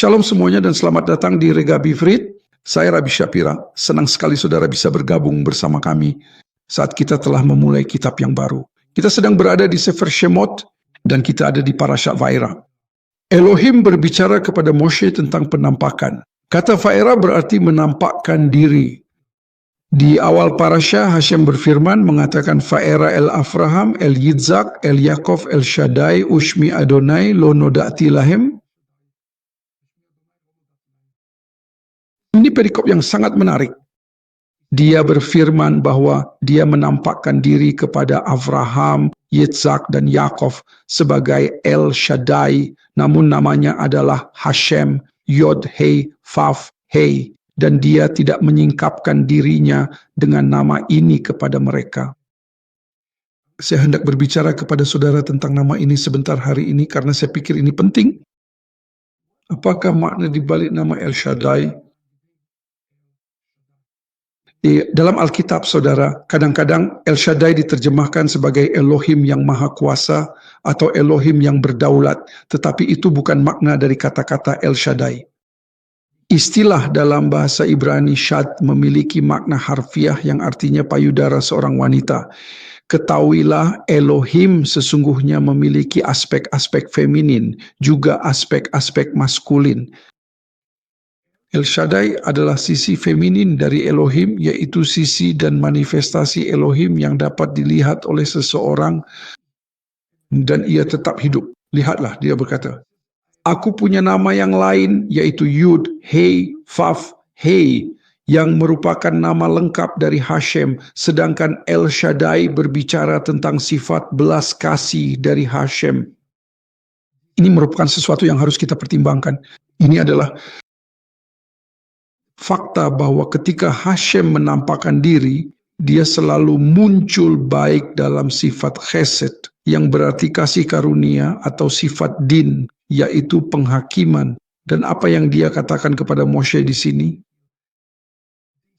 Shalom semuanya dan selamat datang di Regabi Frit. Saya Rabbi Shapira. Senang sekali saudara bisa bergabung bersama kami saat kita telah memulai kitab yang baru. Kita sedang berada di Sefer Shemot dan kita ada di Parashat Vaera. Elohim berbicara kepada Moshe tentang penampakan. Kata Vaera berarti menampakkan diri. Di awal parasha Hashem berfirman mengatakan Vaera el Avraham, el Yitzhak, el Yaakov, el Shaddai, Ushmi Adonai, lo noda'ti lahem. Ini perikop yang sangat menarik. Dia berfirman bahwa dia menampakkan diri kepada Avraham, Yitzhak, dan Yaakov sebagai El Shaddai, namun namanya adalah Hashem, Yod, Hei, Vav, Hei, dan dia tidak menyingkapkan dirinya dengan nama ini kepada mereka. Saya hendak berbicara kepada saudara tentang nama ini sebentar hari ini karena saya pikir ini penting. Apakah makna dibalik nama El Shaddai? Dalam Alkitab, saudara, kadang-kadang El Shaddai diterjemahkan sebagai Elohim yang Maha Kuasa atau Elohim yang berdaulat, tetapi itu bukan makna dari kata-kata El Shaddai. Istilah dalam bahasa Ibrani Shad memiliki makna harfiah yang artinya payudara seorang wanita. Ketahuilah Elohim sesungguhnya memiliki aspek-aspek feminin, juga aspek-aspek maskulin. El Shaddai adalah sisi feminin dari Elohim, yaitu sisi dan manifestasi Elohim yang dapat dilihat oleh seseorang dan ia tetap hidup. Lihatlah, dia berkata, aku punya nama yang lain, yaitu Yud, Hei, Vav, Hei, yang merupakan nama lengkap dari Hashem, sedangkan El Shaddai berbicara tentang sifat belas kasih dari Hashem. Ini merupakan sesuatu yang harus kita pertimbangkan. Ini adalah fakta bahwa ketika Hashem menampakkan diri, dia selalu muncul baik dalam sifat chesed, yang berarti kasih karunia, atau sifat din, yaitu penghakiman. Dan apa yang dia katakan kepada Moshe di sini?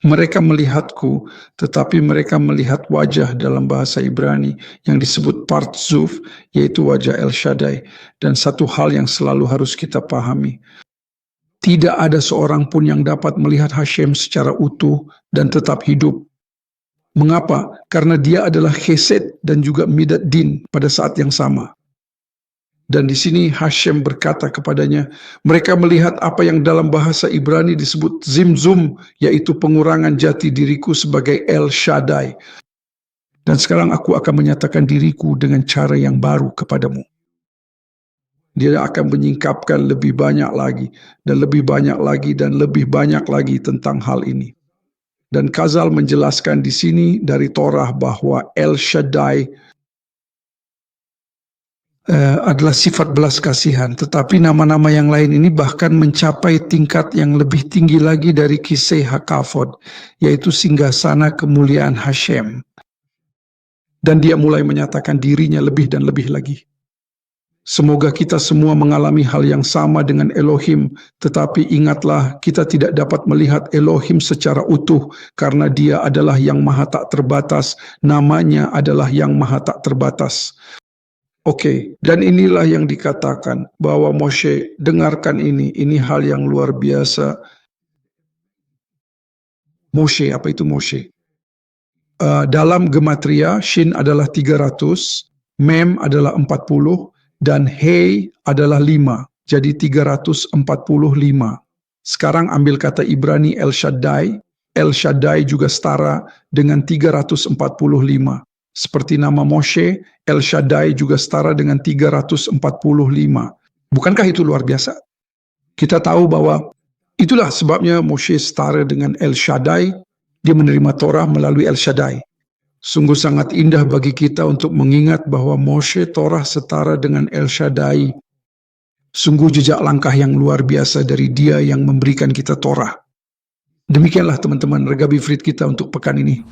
Mereka melihatku, tetapi mereka melihat wajah dalam bahasa Ibrani yang disebut partzuf, yaitu wajah El Shaddai. Dan satu hal yang selalu harus kita pahami, tidak ada seorang pun yang dapat melihat Hashem secara utuh dan tetap hidup. Mengapa? Karena dia adalah chesed dan juga midat din pada saat yang sama. Dan di sini Hashem berkata kepadanya, mereka melihat apa yang dalam bahasa Ibrani disebut zimzum, yaitu pengurangan jati diriku sebagai El Shaddai. Dan sekarang aku akan menyatakan diriku dengan cara yang baru kepadamu. Dia akan menyingkapkan lebih banyak lagi, dan lebih banyak lagi, dan lebih banyak lagi tentang hal ini. Dan Khazal menjelaskan di sini dari Torah bahwa El Shaddai adalah sifat belas kasihan, tetapi nama-nama yang lain ini bahkan mencapai tingkat yang lebih tinggi lagi dari Kisei HaKavod, yaitu singgasana kemuliaan Hashem. Dan dia mulai menyatakan dirinya lebih dan lebih lagi. Semoga kita semua mengalami hal yang sama dengan Elohim, tetapi ingatlah kita tidak dapat melihat Elohim secara utuh karena dia adalah yang maha tak terbatas, namanya adalah yang maha tak terbatas. Oke, dan inilah yang dikatakan bahwa Moshe, dengarkan ini hal yang luar biasa. Moshe, apa itu Moshe? Dalam gematria, Shin adalah 300, Mem adalah 40, dan Hei adalah 5, jadi 345. Sekarang ambil kata Ibrani El Shaddai. El Shaddai juga setara dengan 345. Seperti nama Moshe, El Shaddai juga setara dengan 345. Bukankah itu luar biasa? Kita tahu bahwa itulah sebabnya Moshe setara dengan El Shaddai. Dia menerima Torah melalui El Shaddai. Sungguh sangat indah bagi kita untuk mengingat bahwa Moshe Torah setara dengan El Shaddai. Sungguh jejak langkah yang luar biasa dari dia yang memberikan kita Torah. Demikianlah teman-teman Regabi Frit kita untuk pekan ini.